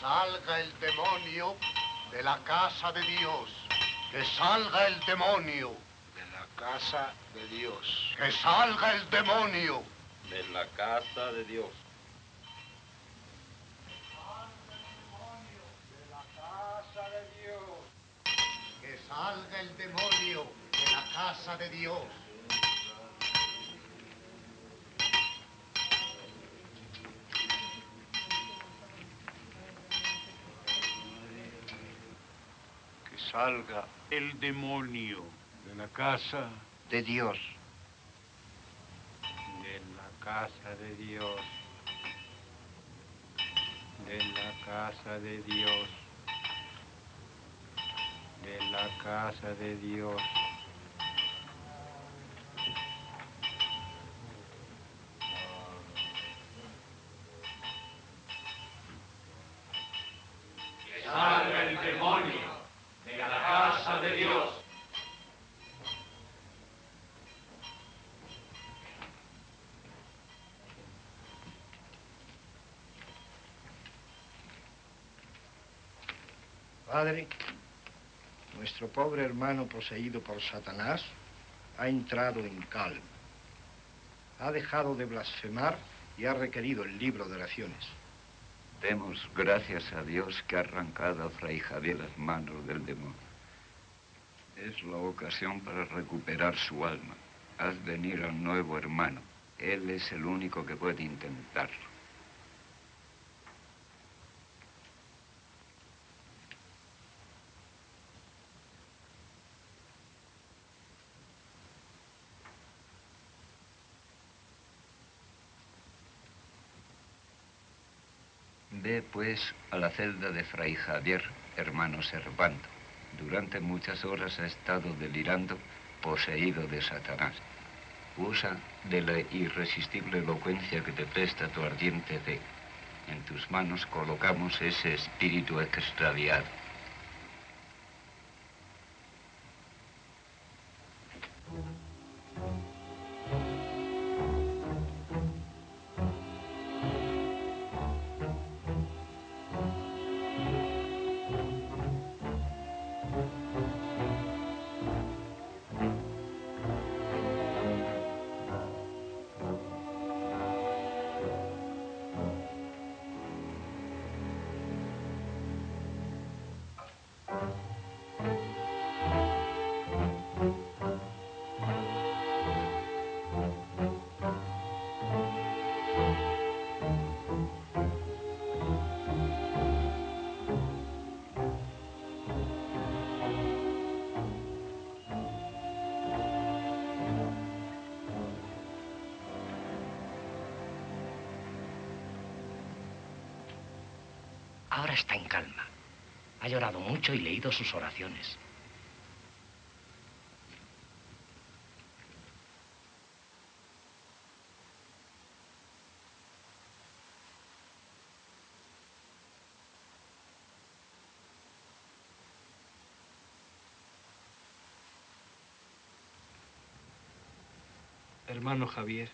salga el demonio de la casa de Dios. Que salga el demonio de la casa de Dios. Que salga el demonio de la casa de Dios. Que salga el demonio de la casa de Dios. Que salga el demonio de la casa de Dios. De la casa de Dios. De la casa de Dios. De la casa de Dios. Que salga el demonio de la casa de Dios. Padre, nuestro pobre hermano poseído por Satanás ha entrado en calma. Ha dejado de blasfemar y ha requerido el libro de oraciones. Demos gracias a Dios que ha arrancado a Fray Javier las manos del demonio. Es la ocasión para recuperar su alma. Haz venir al nuevo hermano. Él es el único que puede intentarlo. Ve, pues, a la celda de Fray Javier, hermano Servando. Durante muchas horas ha estado delirando, poseído de Satanás. Usa de la irresistible elocuencia que te presta tu ardiente fe. En tus manos colocamos ese espíritu extraviado. Ahora está en calma. Ha llorado mucho y leído sus oraciones. Hermano Javier.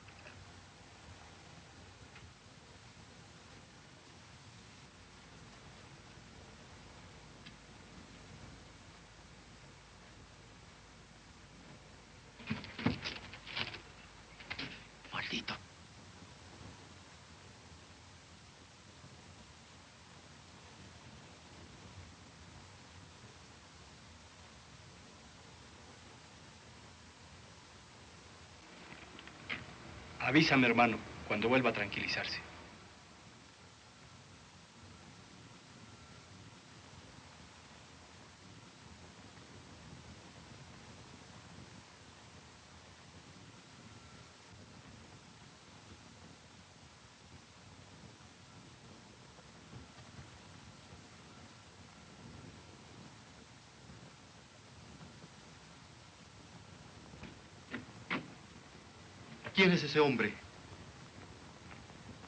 Maldito. Avísame, hermano, cuando vuelva a tranquilizarse. ¿Quién es ese hombre?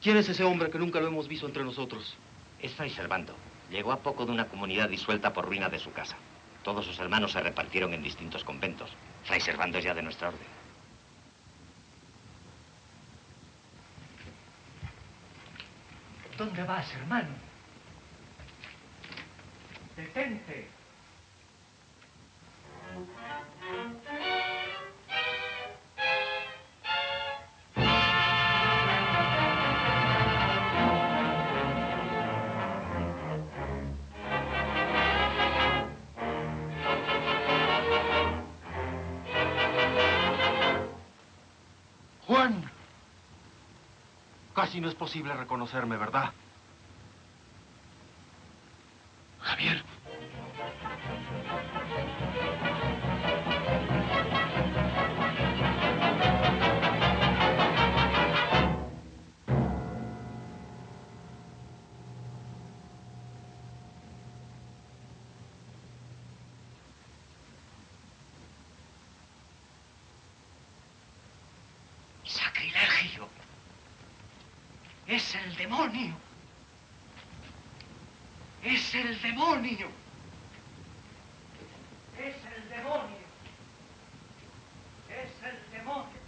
¿Quién es ese hombre que nunca lo hemos visto entre nosotros? Es Fray Servando. Llegó a poco de una comunidad disuelta por ruina de su casa. Todos sus hermanos se repartieron en distintos conventos. Fray Servando es ya de nuestra orden. ¿Dónde vas, hermano? ¡Detente! ¡Juan! Casi no es posible reconocerme, ¿verdad? Javier. ¡Sacrilegio! ¡Es el demonio! ¡Es el demonio! ¡Es el demonio! ¡Es el demonio!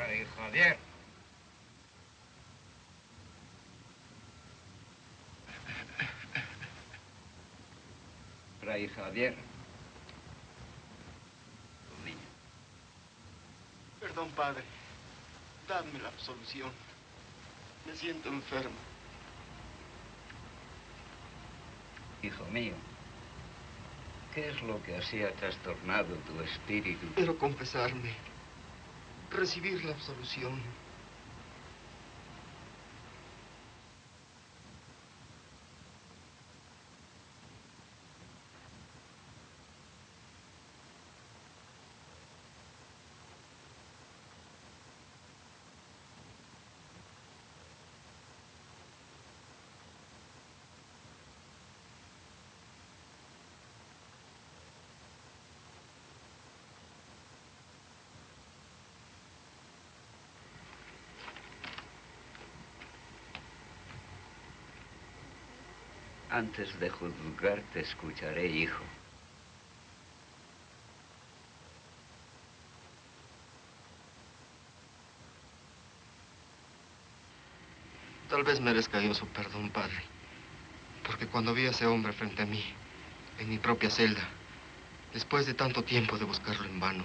Fray Javier. Fray Javier. Perdón, padre. Dadme la absolución. Me siento enfermo. Hijo mío, ¿qué es lo que así ha trastornado tu espíritu? Quiero confesarme. Recibir la absolución. Antes de juzgar te escucharé, hijo. Tal vez merezca yo su perdón, padre. Porque cuando vi a ese hombre frente a mí, en mi propia celda, después de tanto tiempo de buscarlo en vano,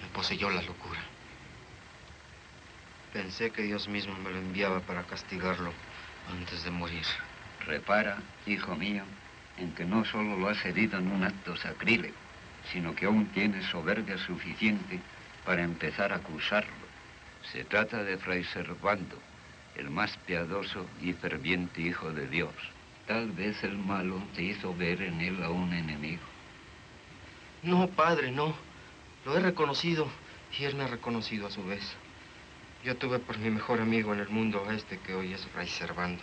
me poseyó la locura. Pensé que Dios mismo me lo enviaba para castigarlo antes de morir. Repara, hijo mío, en que no solo lo has herido en un acto sacrílego, sino que aún tienes soberbia suficiente para empezar a acusarlo. Se trata de Fray Servando, el más piadoso y ferviente hijo de Dios. Tal vez el malo te hizo ver en él a un enemigo. No, padre, no. Lo he reconocido y él me ha reconocido a su vez. Yo tuve por mi mejor amigo en el mundo a este que hoy es Fray Servando.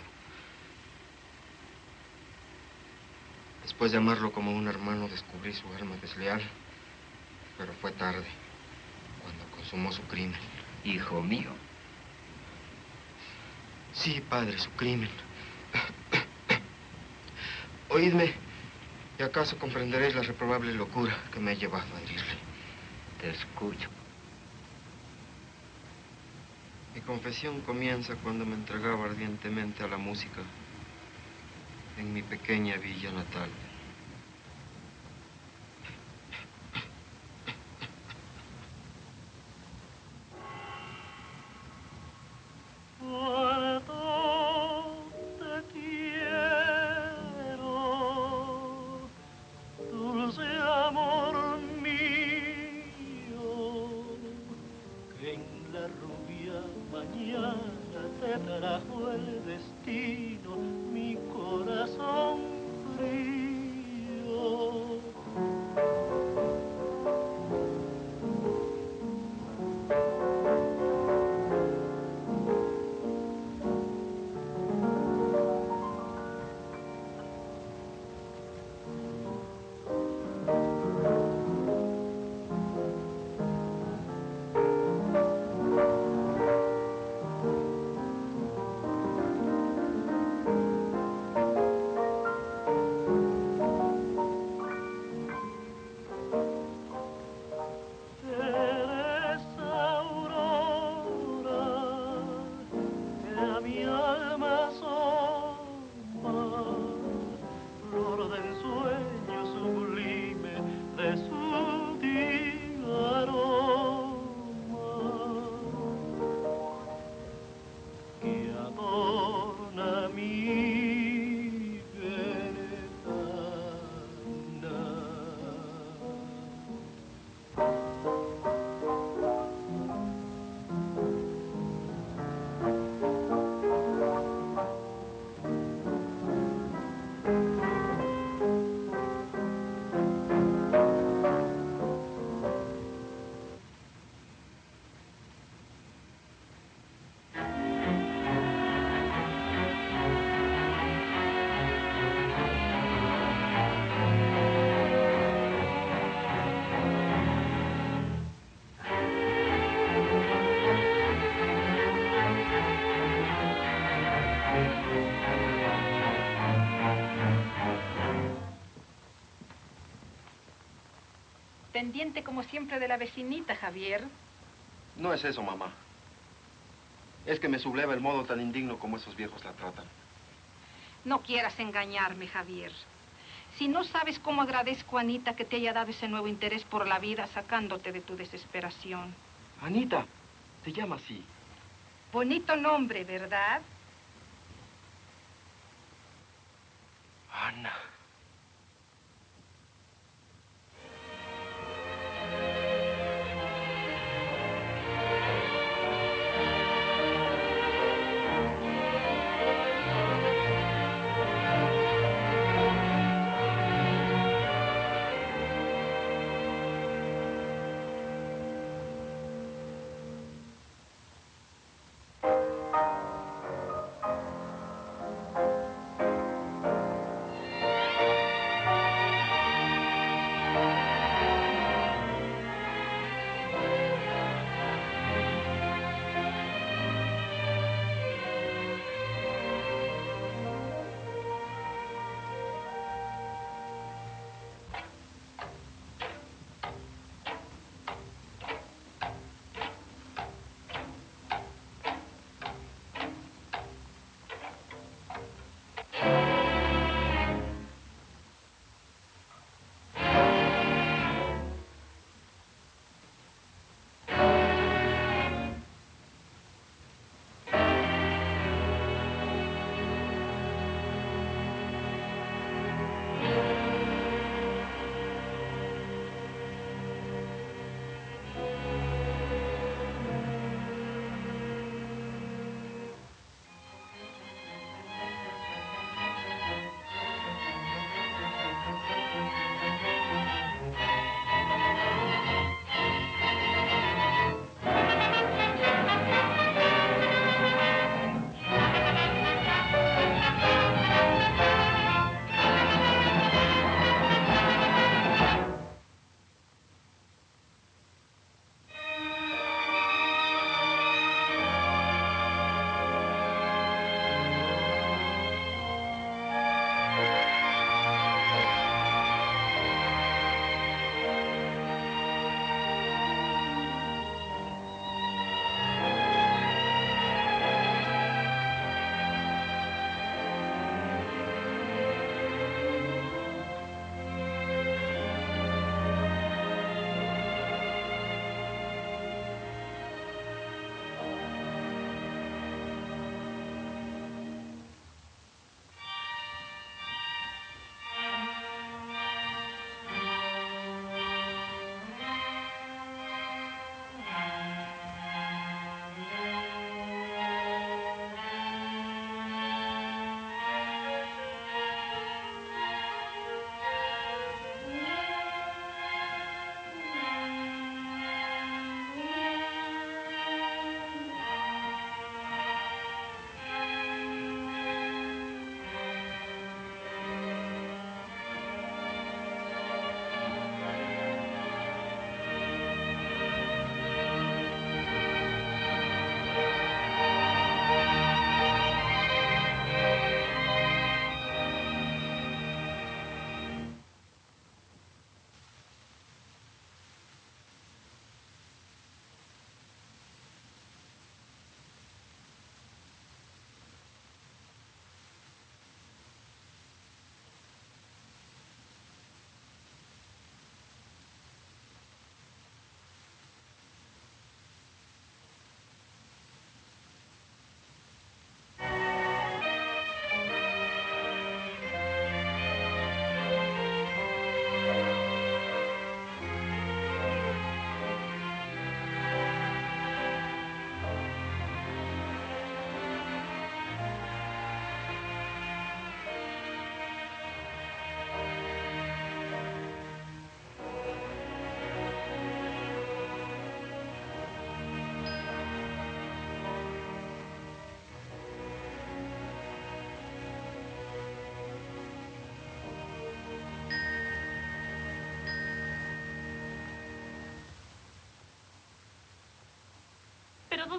Después de amarlo como un hermano, descubrí su alma desleal. Pero fue tarde, cuando consumó su crimen. Hijo mío. Sí, padre, su crimen. Oídme, y acaso comprenderéis la reprobable locura que me ha llevado a herirle. Te escucho. Mi confesión comienza cuando me entregaba ardientemente a la música en mi pequeña villa natal. el destino, mi corazón frío. Pendiente como siempre de la vecinita, Javier. No es eso, mamá. Es que me subleva el modo tan indigno como esos viejos la tratan. No quieras engañarme, Javier. Si no sabes cómo agradezco a Anita que te haya dado ese nuevo interés por la vida, sacándote de tu desesperación. Anita, te llama así. Bonito nombre, ¿verdad? Ana.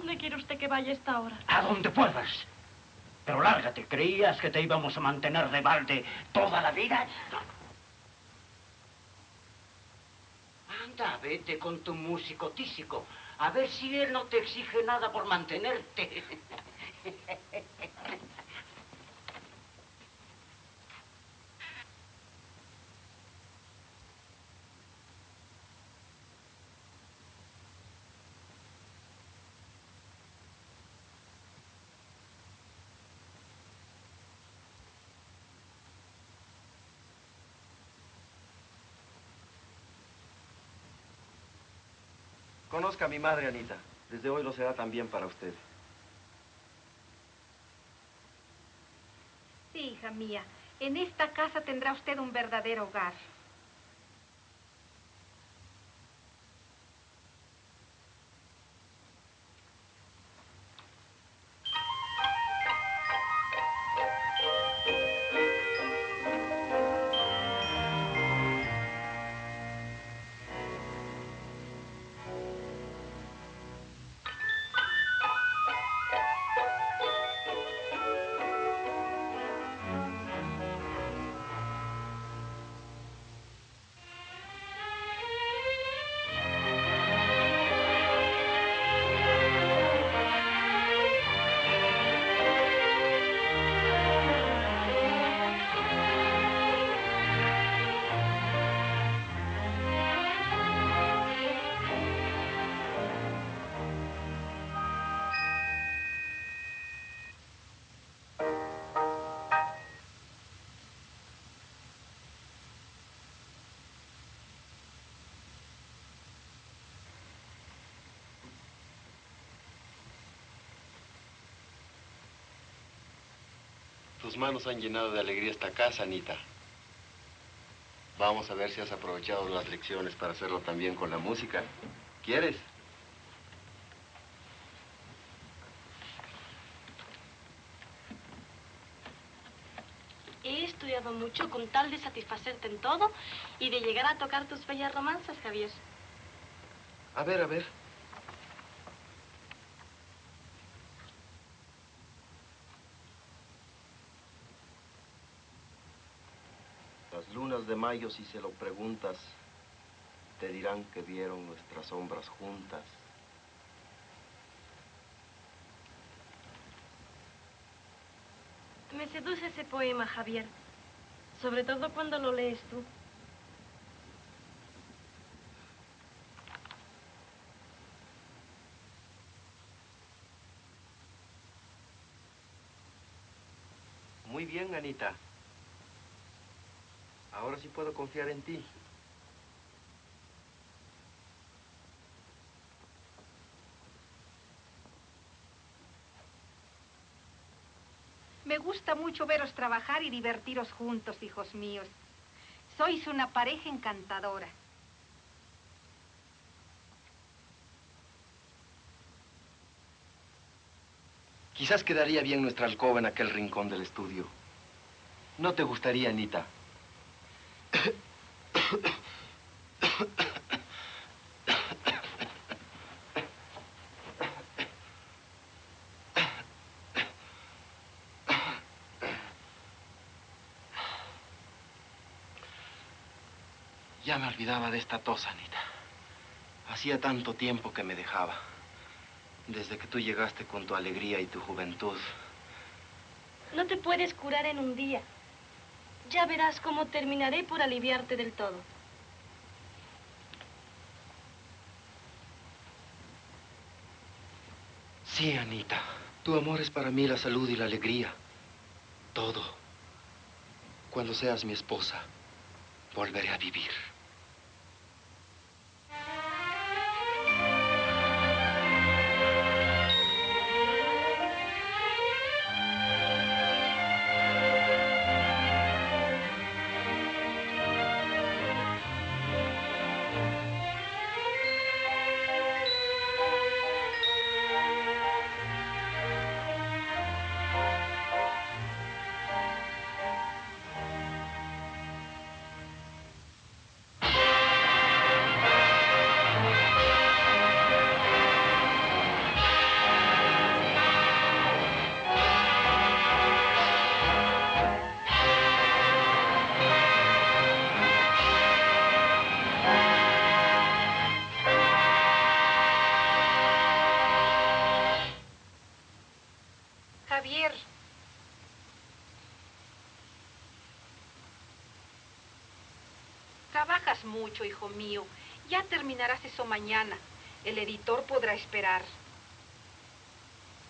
dónde quiere usted que vaya a esta hora? A donde puedas. Pero lárgate, ¿creías que te íbamos a mantener de balde toda la vida? Anda, vete con tu músico tísico. A ver si él no te exige nada por mantenerte. Conozca a mi madre, Anita. Desde hoy lo será también para usted. Sí, hija mía. En esta casa tendrá usted un verdadero hogar. Tus manos han llenado de alegría esta casa, Anita. Vamos a ver si has aprovechado las lecciones para hacerlo también con la música. ¿Quieres? He estudiado mucho con tal de satisfacerte en todo y de llegar a tocar tus bellas romanzas, Javier. A ver, a ver. Las lunas de mayo, si se lo preguntas, te dirán que vieron nuestras sombras juntas. Me seduce ese poema, Javier. Sobre todo cuando lo lees tú. Muy bien, Anita. Ahora sí puedo confiar en ti. Me gusta mucho veros trabajar y divertiros juntos, hijos míos. Sois una pareja encantadora. Quizás quedaría bien nuestra alcoba en aquel rincón del estudio. ¿No te gustaría, Anita? Ya me olvidaba de esta tos, Anita. Hacía tanto tiempo que me dejaba. Desde que tú llegaste con tu alegría y tu juventud. No te puedes curar en un día. Ya verás cómo terminaré por aliviarte del todo. Sí, Anita. Tu amor es para mí la salud y la alegría. Todo. Cuando seas mi esposa, volveré a vivir. Trabajas mucho, hijo mío. Ya terminarás eso mañana. El editor podrá esperar.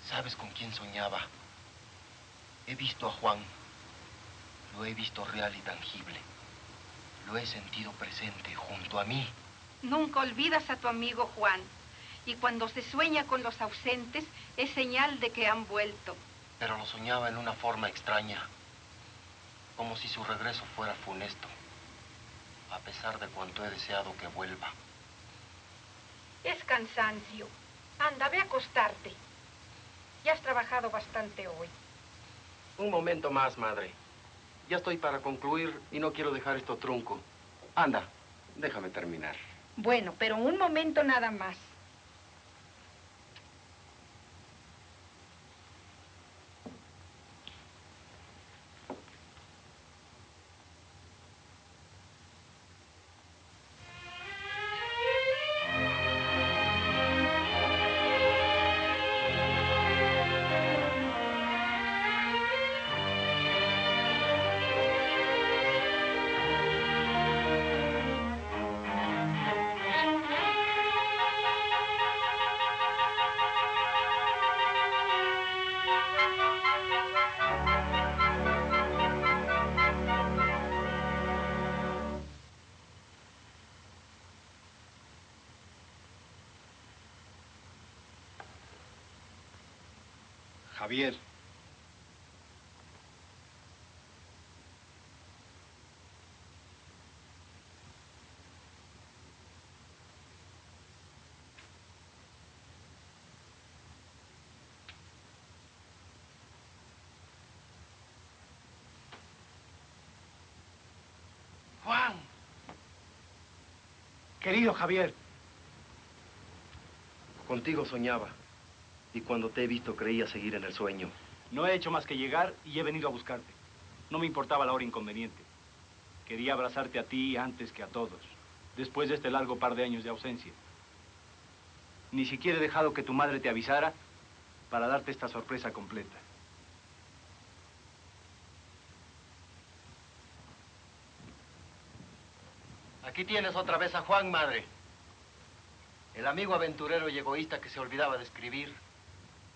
¿Sabes con quién soñaba? He visto a Juan. Lo he visto real y tangible. Lo he sentido presente junto a mí. Nunca olvidas a tu amigo Juan. Y cuando se sueña con los ausentes, es señal de que han vuelto. Pero lo soñaba en una forma extraña. Como si su regreso fuera funesto. A pesar de cuanto he deseado que vuelva. Es cansancio. Anda, ve a acostarte. Ya has trabajado bastante hoy. Un momento más, madre. Ya estoy para concluir y no quiero dejar esto trunco. Anda, déjame terminar. Bueno, pero un momento nada más. Javier. Juan. Querido Javier. Contigo soñaba. Y cuando te he visto creía seguir en el sueño. No he hecho más que llegar y he venido a buscarte. No me importaba la hora inconveniente. Quería abrazarte a ti antes que a todos, después de este largo par de años de ausencia. Ni siquiera he dejado que tu madre te avisara para darte esta sorpresa completa. Aquí tienes otra vez a Juan, madre. El amigo aventurero y egoísta que se olvidaba de escribir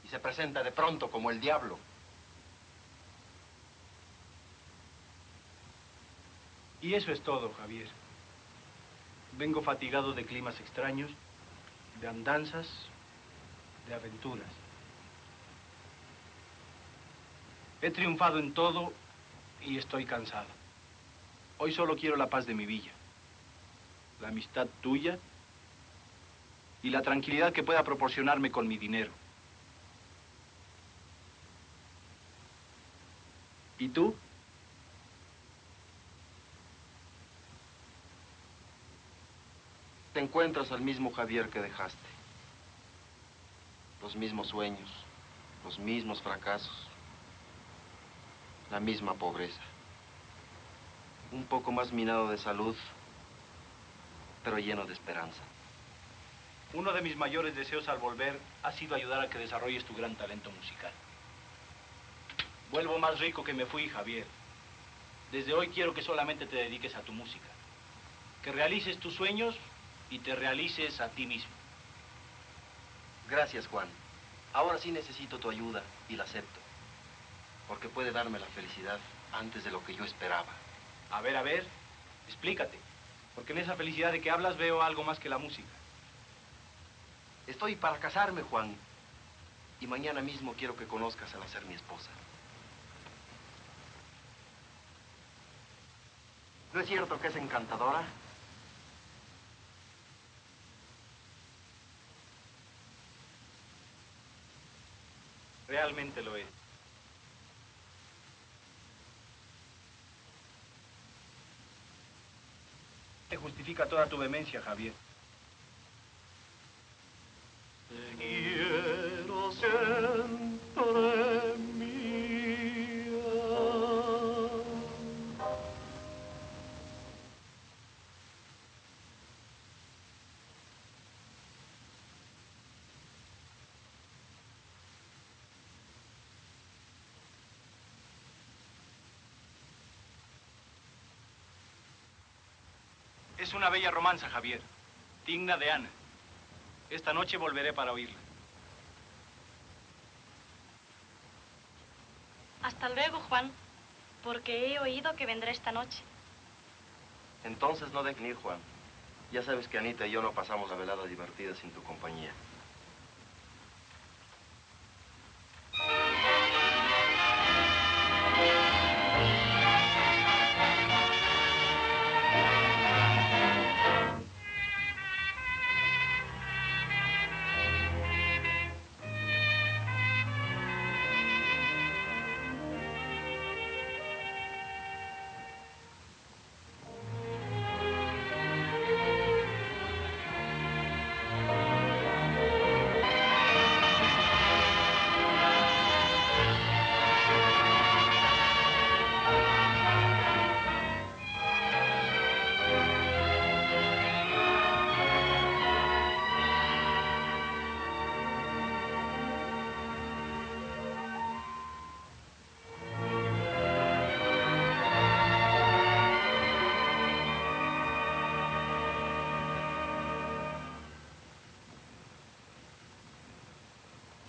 y se presenta de pronto como el diablo. Y eso es todo, Javier. Vengo fatigado de climas extraños, de andanzas, de aventuras. He triunfado en todo y estoy cansado. Hoy solo quiero la paz de mi villa, la amistad tuya y la tranquilidad que pueda proporcionarme con mi dinero. ¿Y tú? Te encuentras al mismo Javier que dejaste. Los mismos sueños, los mismos fracasos, la misma pobreza. Un poco más minado de salud, pero lleno de esperanza. Uno de mis mayores deseos al volver ha sido ayudar a que desarrolles tu gran talento musical. Vuelvo más rico que me fui, Javier. Desde hoy quiero que solamente te dediques a tu música. Que realices tus sueños y te realices a ti mismo. Gracias, Juan. Ahora sí necesito tu ayuda y la acepto. Porque puede darme la felicidad antes de lo que yo esperaba. A ver, explícate. Porque en esa felicidad de que hablas veo algo más que la música. Estoy para casarme, Juan. Y mañana mismo quiero que conozcas a la ser mi esposa. ¿No es cierto que es encantadora? Realmente lo es. Te justifica toda tu vehemencia, Javier. Quiero siempre mía. Es una bella romanza, Javier, digna de Ana. Esta noche volveré para oírla. Hasta luego, Juan, porque he oído que vendrá esta noche. Entonces no dejen ir, Juan. Ya sabes que Anita y yo no pasamos la velada divertida sin tu compañía.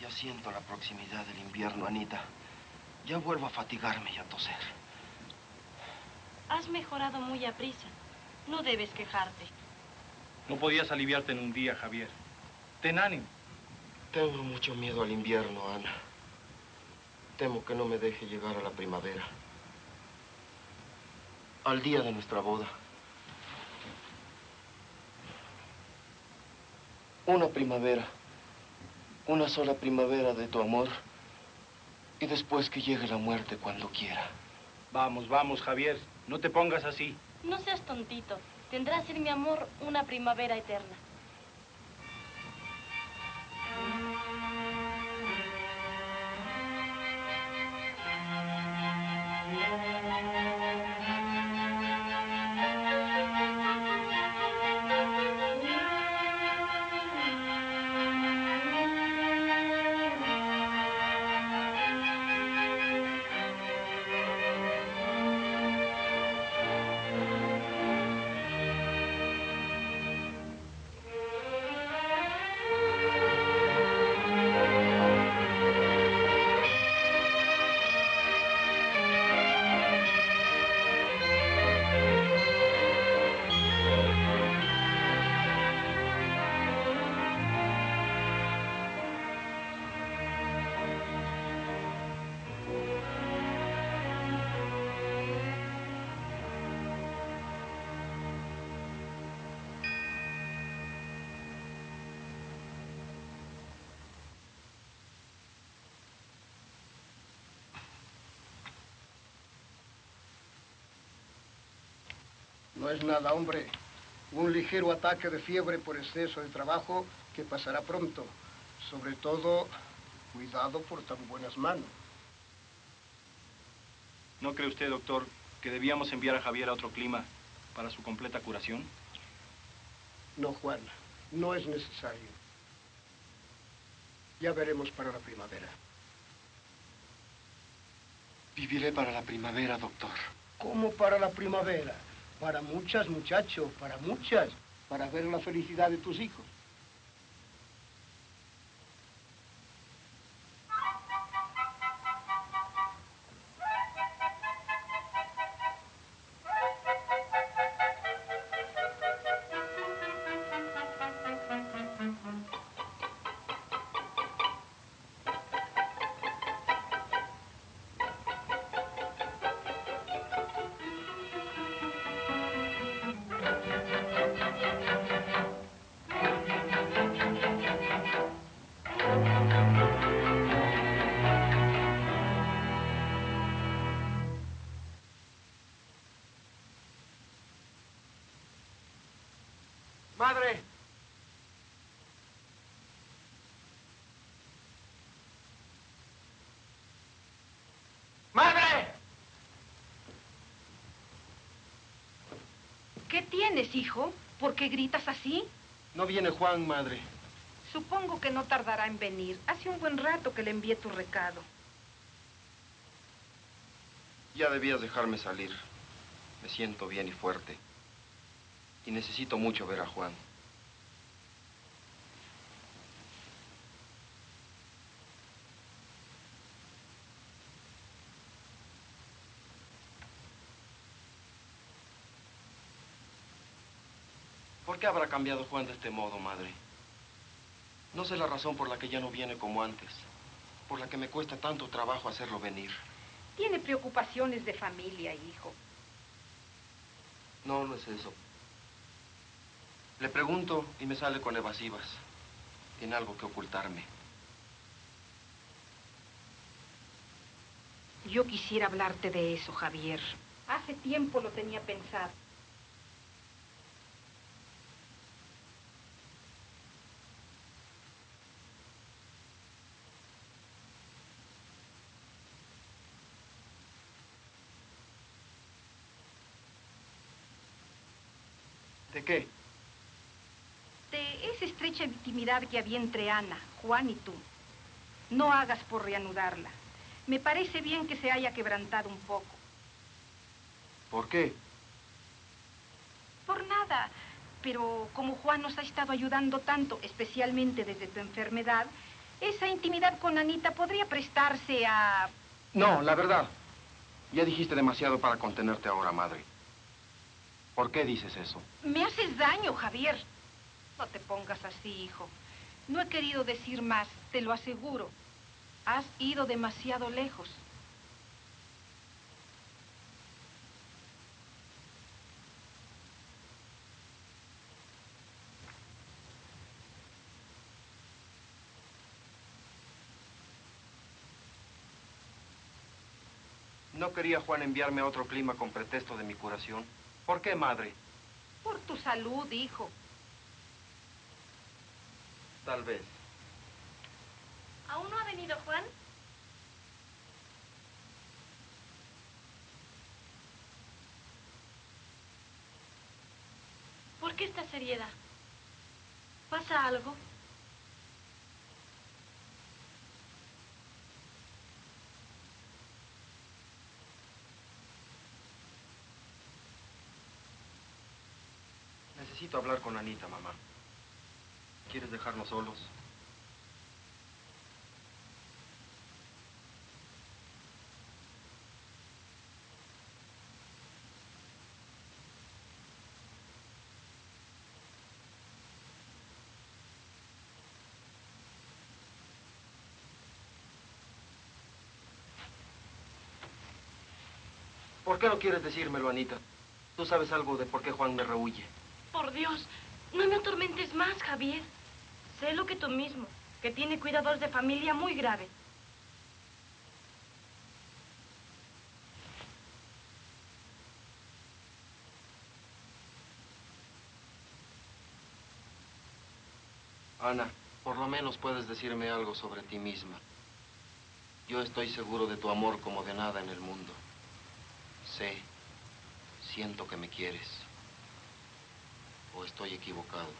Ya siento la proximidad del invierno, Anita. Ya vuelvo a fatigarme y a toser. Has mejorado muy aprisa. No debes quejarte. No podías aliviarte en un día, Javier. Ten ánimo. Tengo mucho miedo al invierno, Ana. Temo que no me deje llegar a la primavera. Al día de nuestra boda. Una primavera. Una sola primavera de tu amor. Y después que llegue la muerte cuando quiera. Vamos, vamos, Javier. No te pongas así. No seas tontito. Tendrás en mi amor una primavera eterna. No es nada, hombre. Un ligero ataque de fiebre por exceso de trabajo que pasará pronto. Sobre todo, cuidado por tan buenas manos. ¿No cree usted, doctor, que debíamos enviar a Javier a otro clima para su completa curación? No, Juan. No es necesario. Ya veremos para la primavera. Viviré para la primavera, doctor. ¿Cómo para la primavera? Para muchas, muchacho, para muchas. Para ver la felicidad de tus hijos. ¡Madre! ¡Madre! ¿Qué tienes, hijo? ¿Por qué gritas así? No viene Juan, madre. Supongo que no tardará en venir. Hace un buen rato que le envié tu recado. Ya debías dejarme salir. Me siento bien y fuerte. Y necesito mucho ver a Juan. ¿Por qué habrá cambiado Juan de este modo, madre? No sé la razón por la que ya no viene como antes, por la que me cuesta tanto trabajo hacerlo venir. Tiene preocupaciones de familia, hijo. No, no es eso. Le pregunto y me sale con evasivas. Tiene algo que ocultarme. Yo quisiera hablarte de eso, Javier. Hace tiempo lo tenía pensado. ¿De qué? De esa estrecha intimidad que había entre Ana, Juan y tú. No hagas por reanudarla. Me parece bien que se haya quebrantado un poco. ¿Por qué? Por nada. Pero como Juan nos ha estado ayudando tanto, especialmente desde tu enfermedad, esa intimidad con Anita podría prestarse a... No, la verdad. Ya dijiste demasiado para contenerte ahora, madre. ¿Por qué dices eso? Me haces daño, Javier. No te pongas así, hijo. No he querido decir más, te lo aseguro. Has ido demasiado lejos. ¿No quería Juan enviarme a otro clima con pretexto de mi curación? ¿Por qué, madre? Por tu salud, hijo. Tal vez. ¿Aún no ha venido Juan? ¿Por qué esta seriedad? ¿Pasa algo? Necesito hablar con Anita, mamá. ¿Quieres dejarnos solos? ¿Por qué no quieres decírmelo, Anita? Tú sabes algo de por qué Juan me rehuye. Por Dios, no me atormentes más, Javier. Sé lo que tú mismo, que tiene cuidadores de familia muy graves. Ana, por lo menos puedes decirme algo sobre ti misma. Yo estoy seguro de tu amor como de nada en el mundo. Siento que me quieres. ¿O estoy equivocado?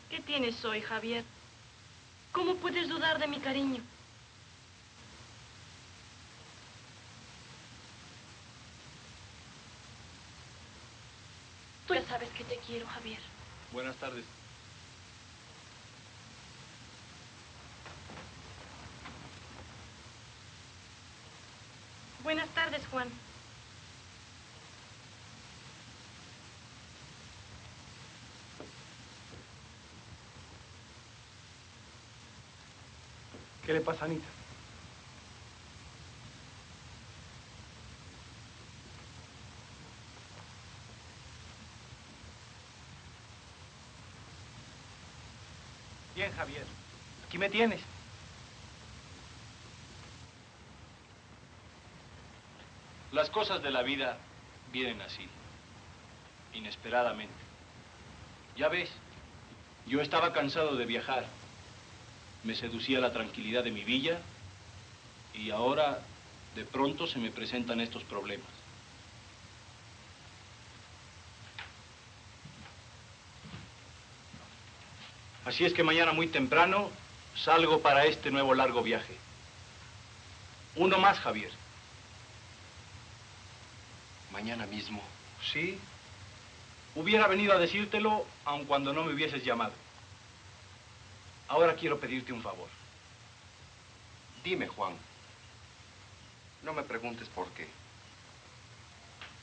¿Qué tienes hoy, Javier? ¿Cómo puedes dudar de mi cariño? Tú ya sabes que te quiero, Javier. Buenas tardes. Buenas tardes, Juan. ¿Qué le pasa a Anita? Bien, Javier. Aquí me tienes. Las cosas de la vida vienen así, inesperadamente. Ya ves, yo estaba cansado de viajar. Me seducía la tranquilidad de mi villa y ahora, de pronto, se me presentan estos problemas. Así es que mañana muy temprano salgo para este nuevo largo viaje. Uno más, Javier. ¿Mañana mismo? Sí. Hubiera venido a decírtelo, aun cuando no me hubieses llamado. Ahora quiero pedirte un favor. Dime, Juan. No me preguntes por qué.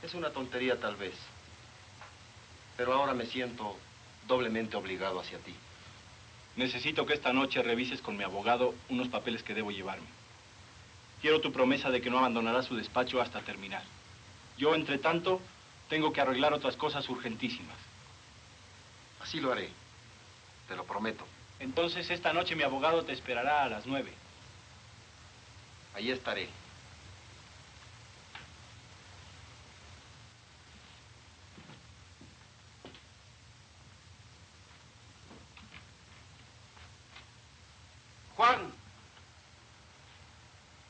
Es una tontería tal vez. Pero ahora me siento doblemente obligado hacia ti. Necesito que esta noche revises con mi abogado unos papeles que debo llevarme. Quiero tu promesa de que no abandonarás su despacho hasta terminar. Yo, entre tanto, tengo que arreglar otras cosas urgentísimas. Así lo haré. Te lo prometo. Entonces, esta noche mi abogado te esperará a las 9. Ahí estaré. Juan.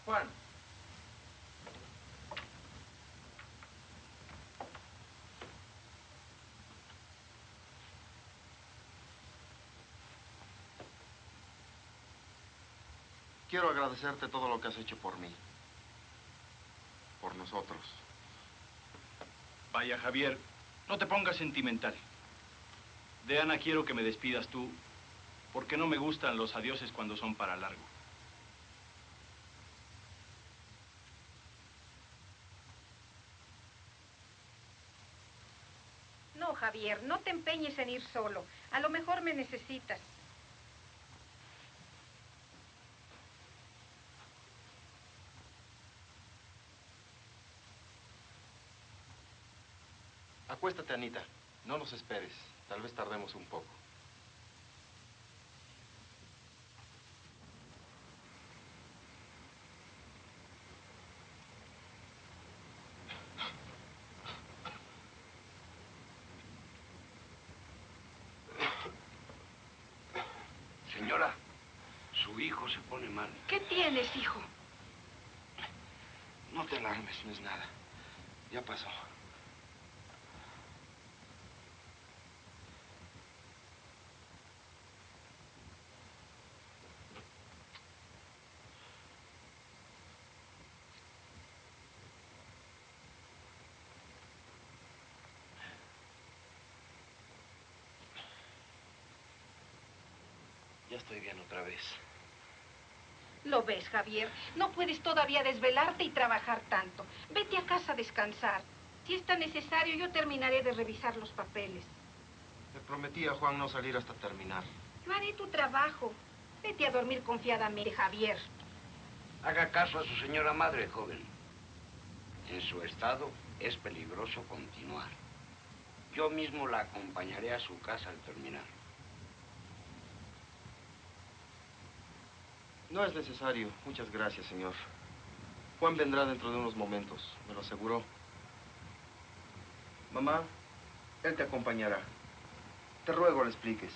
Juan. Quiero agradecerte todo lo que has hecho por mí. Por nosotros. Vaya, Javier, no te pongas sentimental. De Ana quiero que me despidas tú, porque no me gustan los adioses cuando son para largo. No, Javier, no te empeñes en ir solo. A lo mejor me necesitas. Acuéstate, Anita. No nos esperes. Tal vez tardemos un poco. Señora, su hijo se pone mal. ¿Qué tienes, hijo? No te alarmes, no es nada. Ya pasó. Ya estoy bien otra vez. ¿Lo ves, Javier? No puedes todavía desvelarte y trabajar tanto. Vete a casa a descansar. Si es tan necesario, yo terminaré de revisar los papeles. Le prometí a Juan no salir hasta terminar. Yo haré tu trabajo. Vete a dormir confiadamente, Javier. Haga caso a su señora madre, joven. En su estado es peligroso continuar. Yo mismo la acompañaré a su casa al terminar. No es necesario. Muchas gracias, señor. Juan vendrá dentro de unos momentos, me lo aseguró. Mamá, él te acompañará. Te ruego le expliques.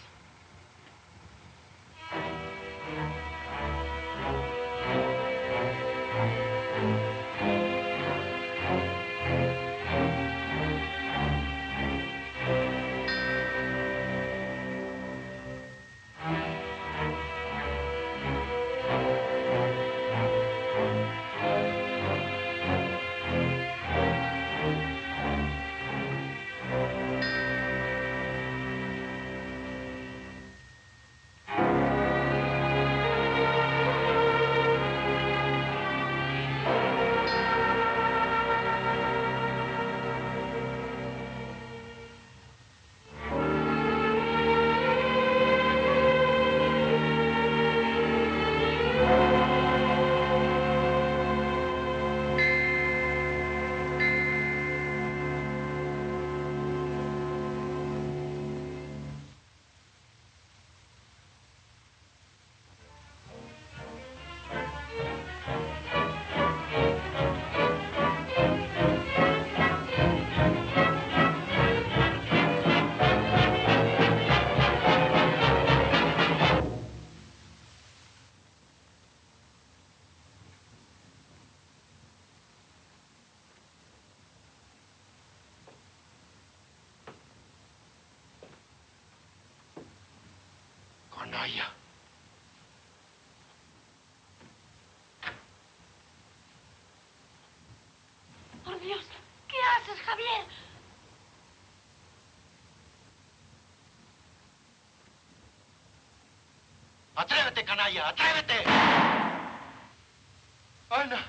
Canalla. Por Dios, ¿qué haces, Javier? ¡Atrévete, canalla! ¡Atrévete! ¡Ana!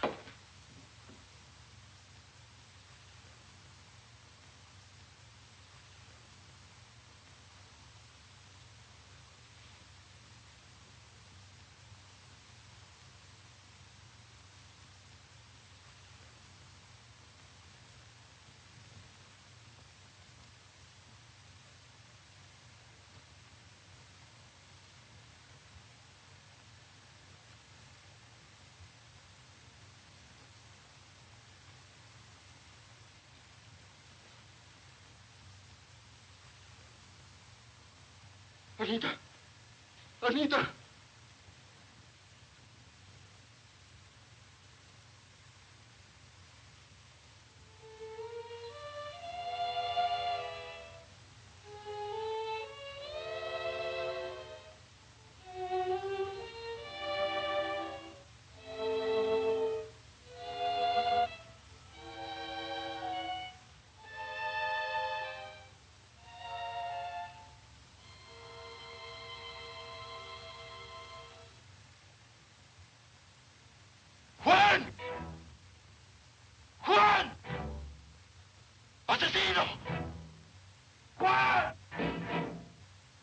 Anita. Anita. ¡Juan! ¡Juan! ¡Asesino! ¡Juan!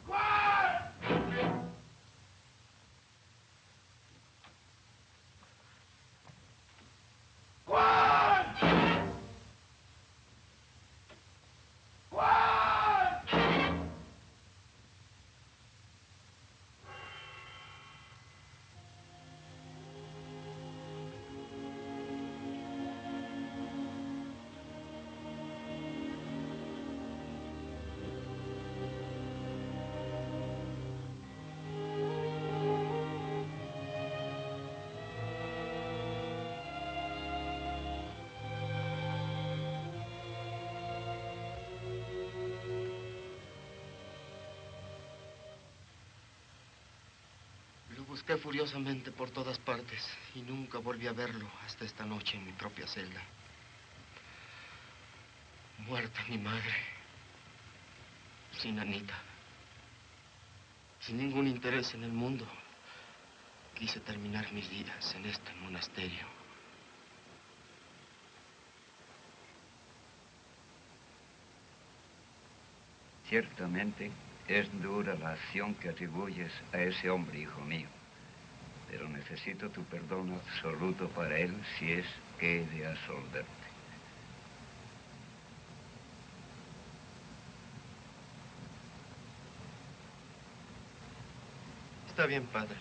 ¡Juan! ¡Juan! ¡Juan! Lo busqué furiosamente por todas partes y nunca volví a verlo hasta esta noche en mi propia celda. Muerta mi madre, sin Anita, sin ningún interés en el mundo, quise terminar mis días en este monasterio. Ciertamente es dura la acción que atribuyes a ese hombre, hijo mío. Pero necesito tu perdón absoluto para él si es que he de absolverte. Está bien, padre.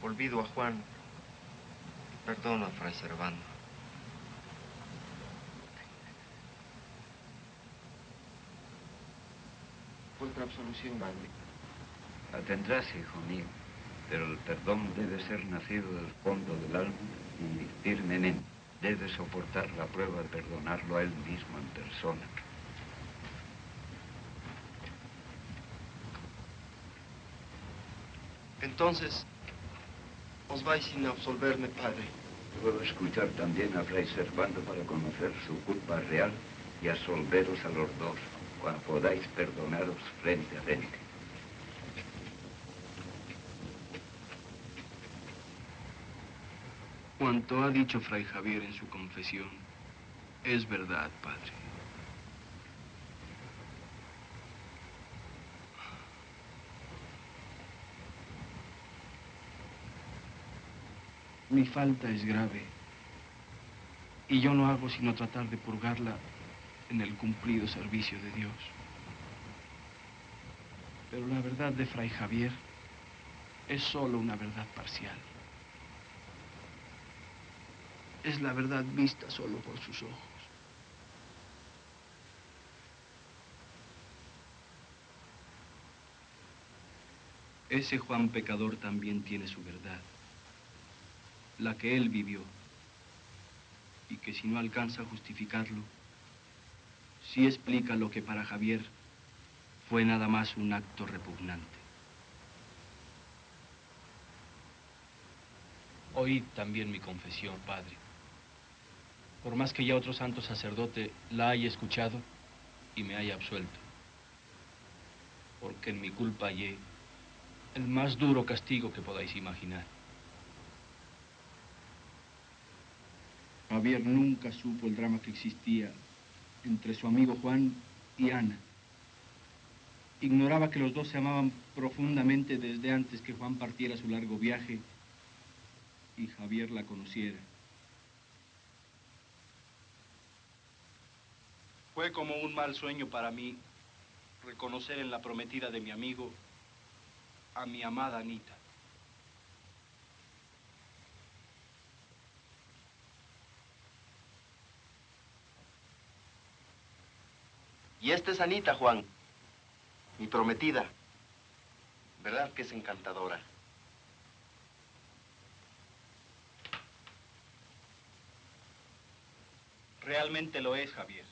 Olvido a Juan y perdono a Fray Servando. Vuestra absolución, padre. La tendrás, hijo mío, pero el perdón debe ser nacido del fondo del alma y firmemente. Debe soportar la prueba de perdonarlo a él mismo en persona. Entonces, os vais sin absolverme, padre. Puedo escuchar también a Fray Servando para conocer su culpa real y absolveros a los dos cuando podáis perdonaros frente a frente. Cuanto ha dicho Fray Javier en su confesión es verdad, padre. Mi falta es grave y yo no hago sino tratar de purgarla en el cumplido servicio de Dios. Pero la verdad de Fray Javier es solo una verdad parcial. Es la verdad vista solo por sus ojos. Ese Juan pecador también tiene su verdad, la que él vivió, y que si no alcanza a justificarlo, sí explica lo que para Javier fue nada más un acto repugnante. Oíd también mi confesión, padre. Por más que ya otro santo sacerdote la haya escuchado y me haya absuelto, porque en mi culpa hallé el más duro castigo que podáis imaginar. Javier nunca supo el drama que existía entre su amigo Juan y Ana. Ignoraba que los dos se amaban profundamente desde antes que Juan partiera a su largo viaje y Javier la conociera. Fue como un mal sueño para mí reconocer en la prometida de mi amigo a mi amada Anita. Y esta es Anita, Juan, mi prometida. ¿Verdad que es encantadora? Realmente lo es, Javier.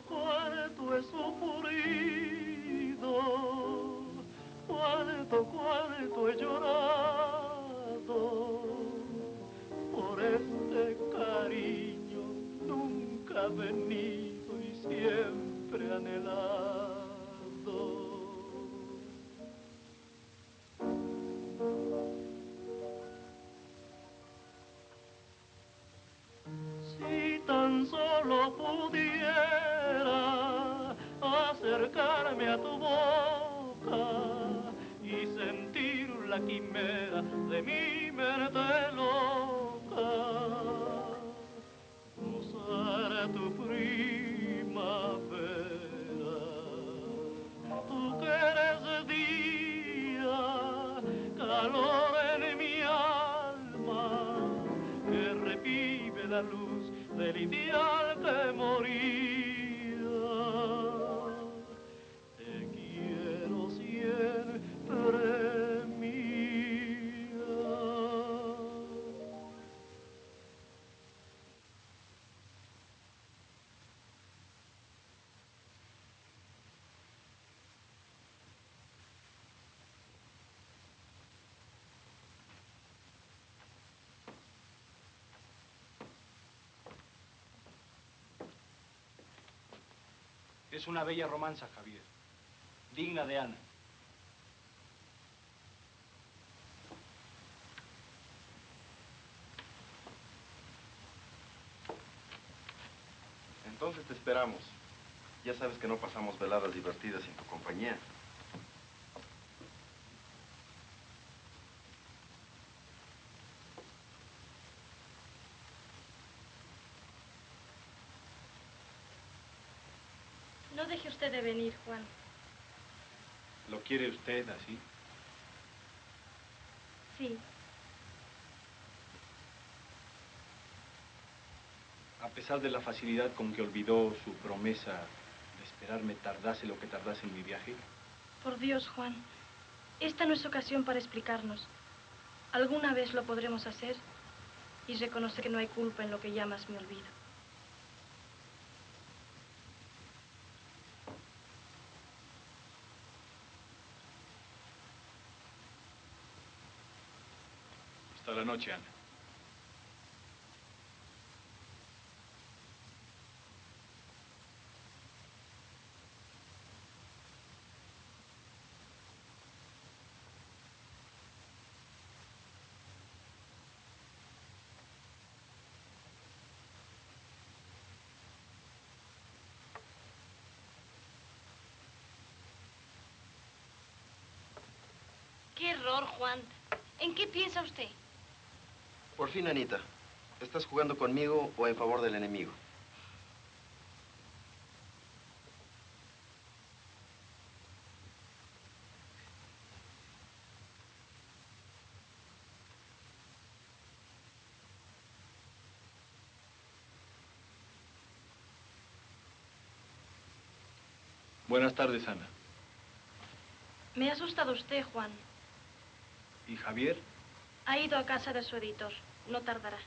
Cuánto he sufrido, cuánto he llorado por este cariño nunca venido y siempre anhelado. Si tan solo pudiera acercarme a tu boca y sentir la quimera de mi mente loca, gozar tu primavera, tú que eres día, calor en mi alma, que revive la luz del ideal que moría. Te quiero siempre mía. Es una bella romanza, Javier, digna de Ana. Entonces te esperamos. Ya sabes que no pasamos veladas divertidas sin tu compañía. No deje usted de venir, Juan. ¿Lo quiere usted así? Sí. A pesar de la facilidad con que olvidó su promesa de esperarme tardase lo que tardase en mi viaje. Por Dios, Juan. Esta no es ocasión para explicarnos. Alguna vez lo podremos hacer y reconocer que no hay culpa en lo que llamas mi olvido. Hasta la noche, Ana. ¡Qué error, Juan! ¿En qué piensa usted? Por fin, Anita. ¿Estás jugando conmigo o en favor del enemigo? Buenas tardes, Ana. Me ha asustado usted, Juan. ¿Y Javier? Ha ido a casa de su editor. No tardará.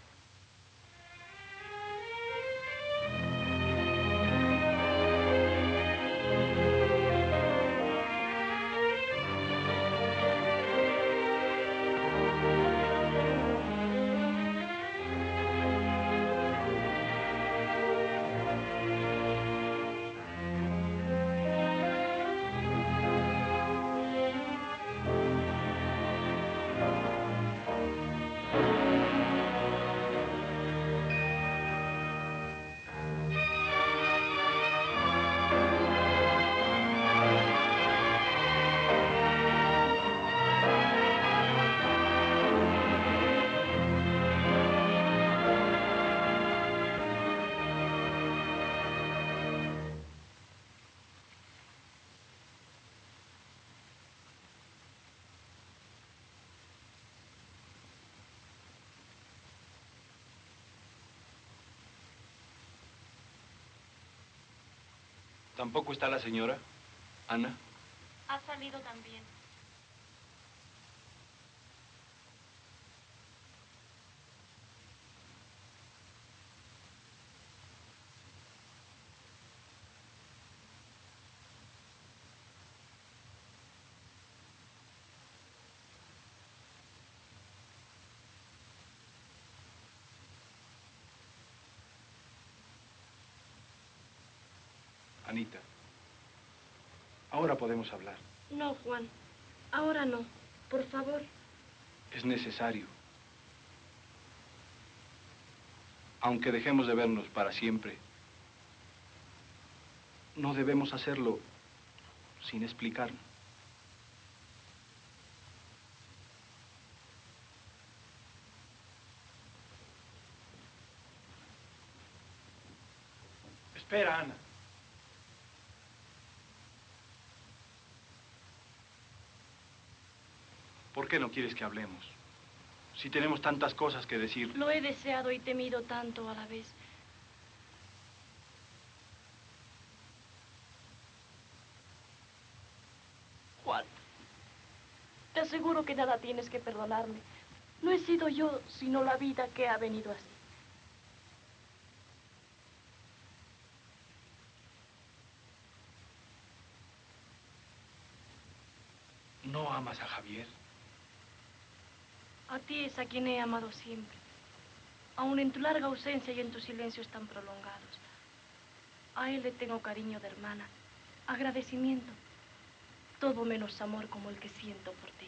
¿Tampoco está la señora, Ana? Ha salido también. Anita, ahora podemos hablar. No, Juan. Ahora no. Por favor. Es necesario. Aunque dejemos de vernos para siempre, no debemos hacerlo sin explicarnos. Espera, Ana. ¿Por qué no quieres que hablemos? Si tenemos tantas cosas que decir. Lo he deseado y temido tanto a la vez. Juan, te aseguro que nada tienes que perdonarme. No he sido yo, sino la vida que ha venido así. ¿No amas a Javier? A ti es a quien he amado siempre. Aun en tu larga ausencia y en tus silencios tan prolongados. A él le tengo cariño de hermana, agradecimiento, todo menos amor como el que siento por ti.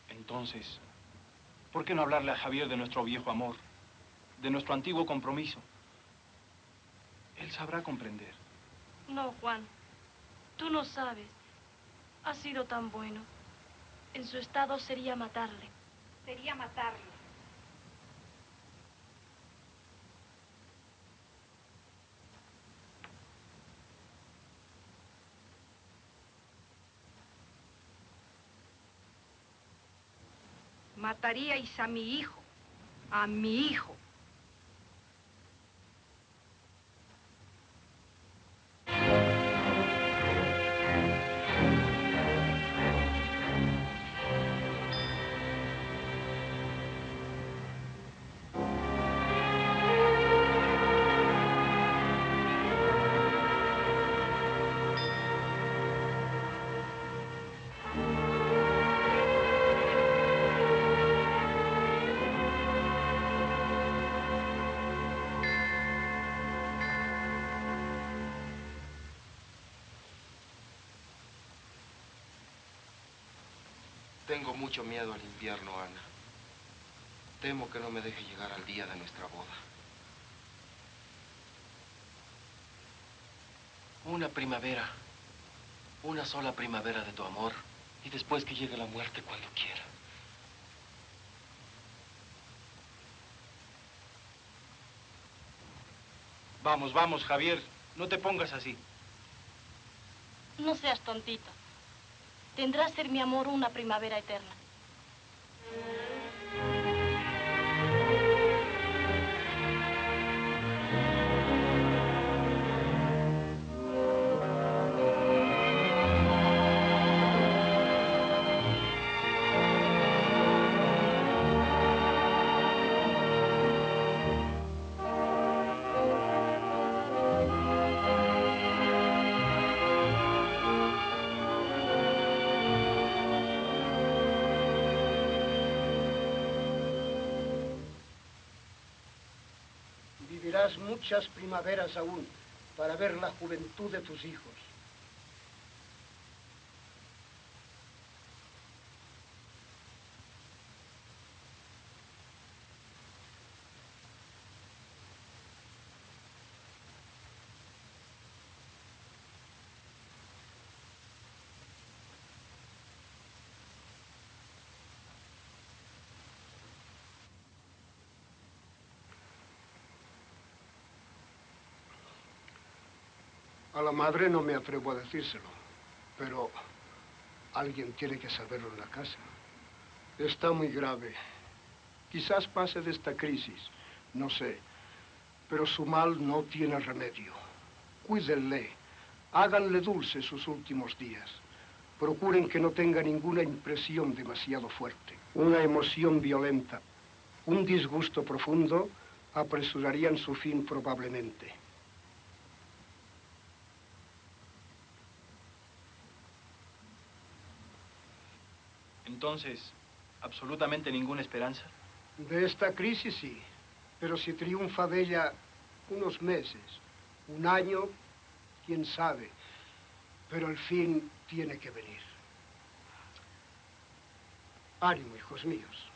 Entonces, ¿por qué no hablarle a Javier de nuestro viejo amor, de nuestro antiguo compromiso? Él sabrá comprender. No, Juan, tú no sabes. Ha sido tan bueno. En su estado sería matarle. Sería matarlo. Mataríais a mi hijo. A mi hijo. Tengo mucho miedo al invierno, Ana. Temo que no me deje llegar al día de nuestra boda. Una primavera. Una sola primavera de tu amor. Y después que llegue la muerte cuando quiera. Vamos, vamos, Javier. No te pongas así. No seas tontito. Tendrá ser mi amor una primavera eterna. Vivirás muchas primaveras aún para ver la juventud de tus hijos. A la madre no me atrevo a decírselo, pero alguien tiene que saberlo en la casa. Está muy grave. Quizás pase de esta crisis, no sé, pero su mal no tiene remedio. Cuídenle, Háganle dulces sus últimos días. Procuren que no tenga ninguna impresión demasiado fuerte. Una emoción violenta, un disgusto profundo apresurarían su fin probablemente. Entonces, ¿absolutamente ninguna esperanza? De esta crisis sí, pero si triunfa de ella unos meses, un año, quién sabe, pero el fin tiene que venir. Ánimo, hijos míos.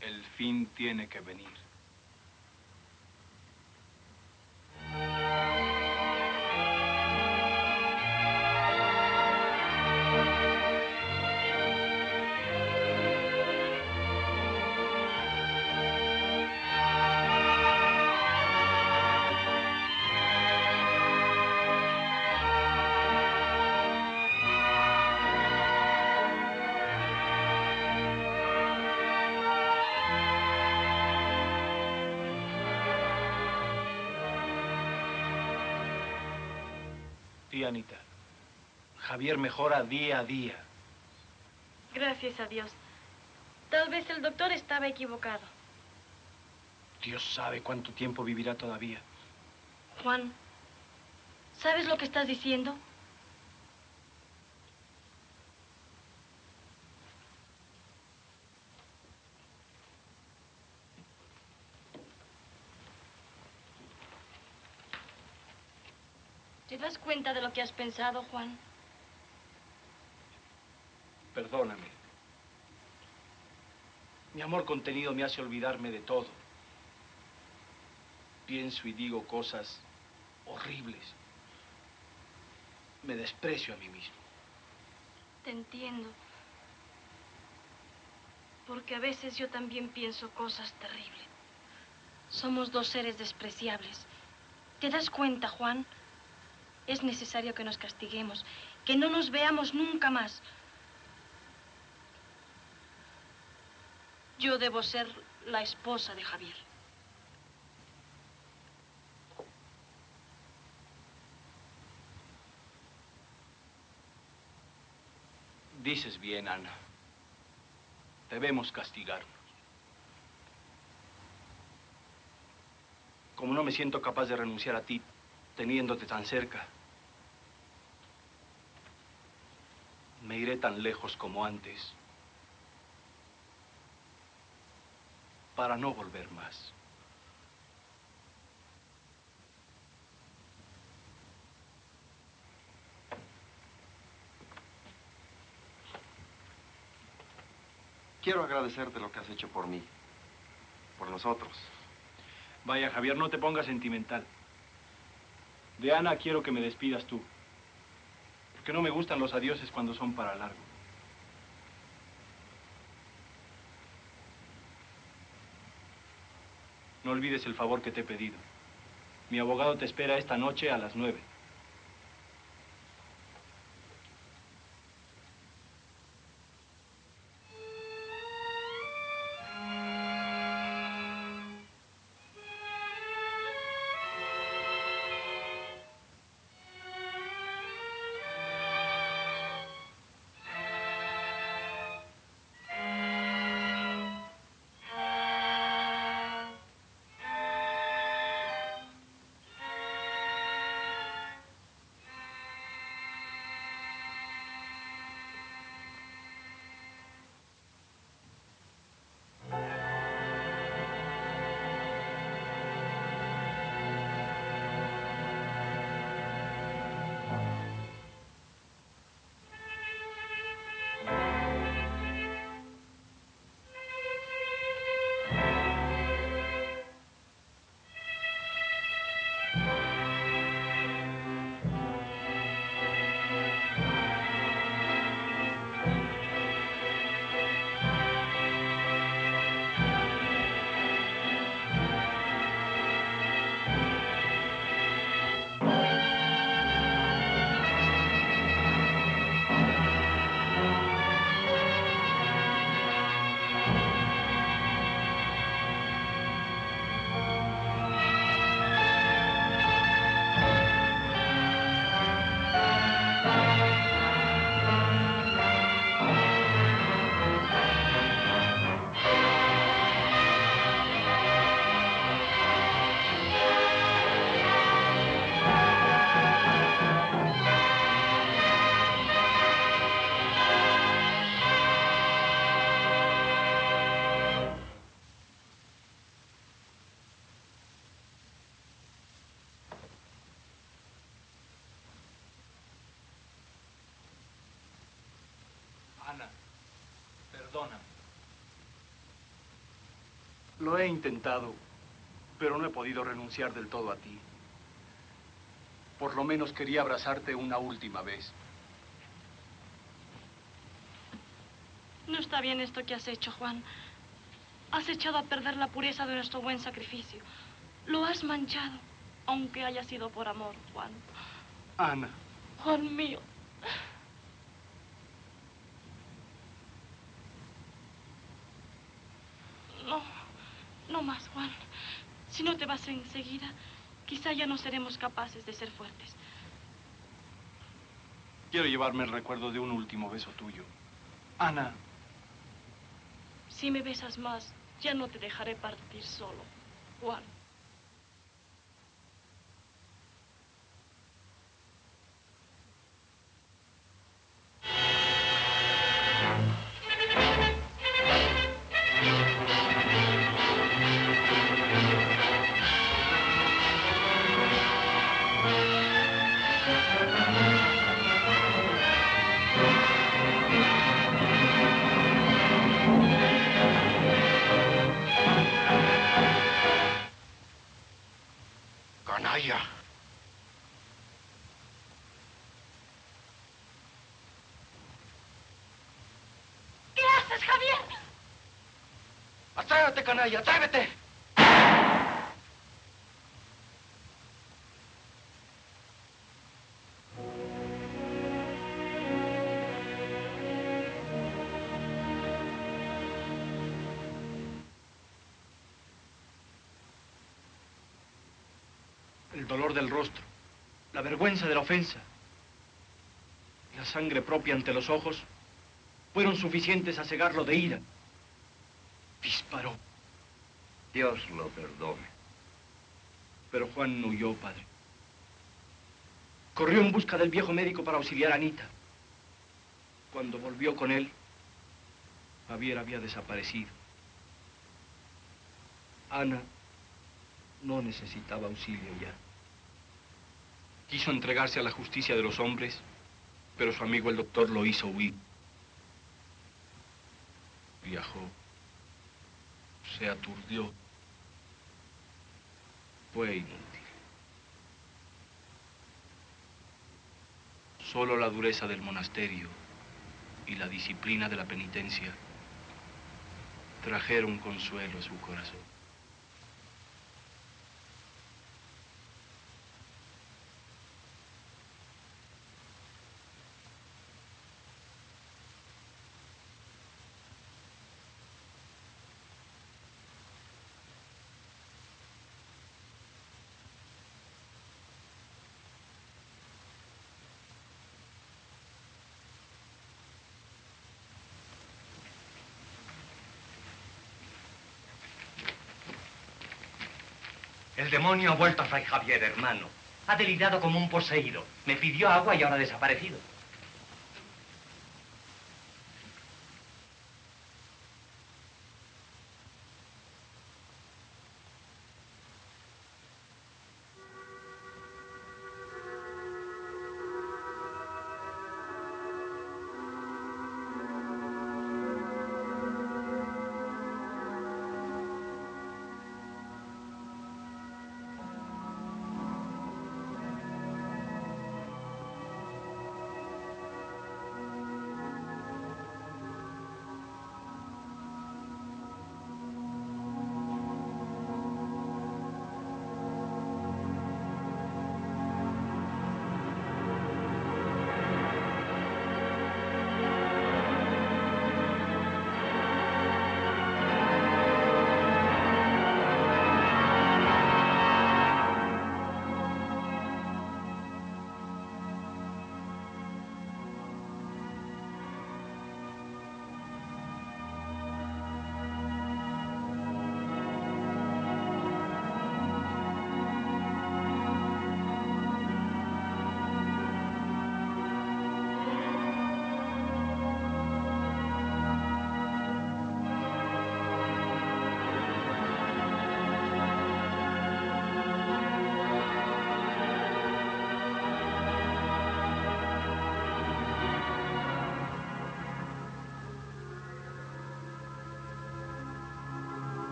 El fin tiene que venir. Tía Anita, Javier mejora día a día. Gracias a Dios. Tal vez el doctor estaba equivocado. Dios sabe cuánto tiempo vivirá todavía. Juan, ¿sabes lo que estás diciendo? ¿Te das cuenta de lo que has pensado, Juan? Perdóname. Mi amor contenido me hace olvidarme de todo. Pienso y digo cosas horribles. Me desprecio a mí mismo. Te entiendo. Porque a veces yo también pienso cosas terribles. Somos dos seres despreciables. ¿Te das cuenta, Juan? Es necesario que nos castiguemos, que no nos veamos nunca más. Yo debo ser la esposa de Javier. Dices bien, Ana. Debemos castigarnos. Como no me siento capaz de renunciar a ti, teniéndote tan cerca, me iré tan lejos como antes para no volver más. Quiero agradecerte lo que has hecho por mí, por nosotros. Vaya, Javier, no te pongas sentimental. De Ana quiero que me despidas tú, porque no me gustan los adioses cuando son para largo. No olvides el favor que te he pedido. Mi abogado te espera esta noche a las 9. Perdóname. Lo he intentado, pero no he podido renunciar del todo a ti. Por lo menos quería abrazarte una última vez. No está bien esto que has hecho, Juan. Has echado a perder la pureza de nuestro buen sacrificio. Lo has manchado, aunque haya sido por amor, Juan. Ana. Juan mío. No, no más, Juan. Si no te vas enseguida, quizá ya no seremos capaces de ser fuertes. Quiero llevarme el recuerdo de un último beso tuyo. Ana. Si me besas más, ya no te dejaré partir solo, Juan. Canalla. ¿Qué haces, Javier? ¡Atrévete, canalla! ¡Atrévete! El dolor del rostro, la vergüenza de la ofensa, la sangre propia ante los ojos fueron suficientes a cegarlo de ira. Disparó. Dios lo perdone. Pero Juan no huyó, padre. Corrió en busca del viejo médico para auxiliar a Anita. Cuando volvió con él, Javier había desaparecido. Ana no necesitaba auxilio ya. Quiso entregarse a la justicia de los hombres, pero su amigo el doctor lo hizo huir. Viajó. Se aturdió. Fue inútil. Solo la dureza del monasterio y la disciplina de la penitencia trajeron consuelo a su corazón. El demonio ha vuelto a Fray Javier, hermano. Ha delirado como un poseído. Me pidió agua y ahora ha desaparecido.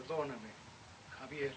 Perdóname, Javier.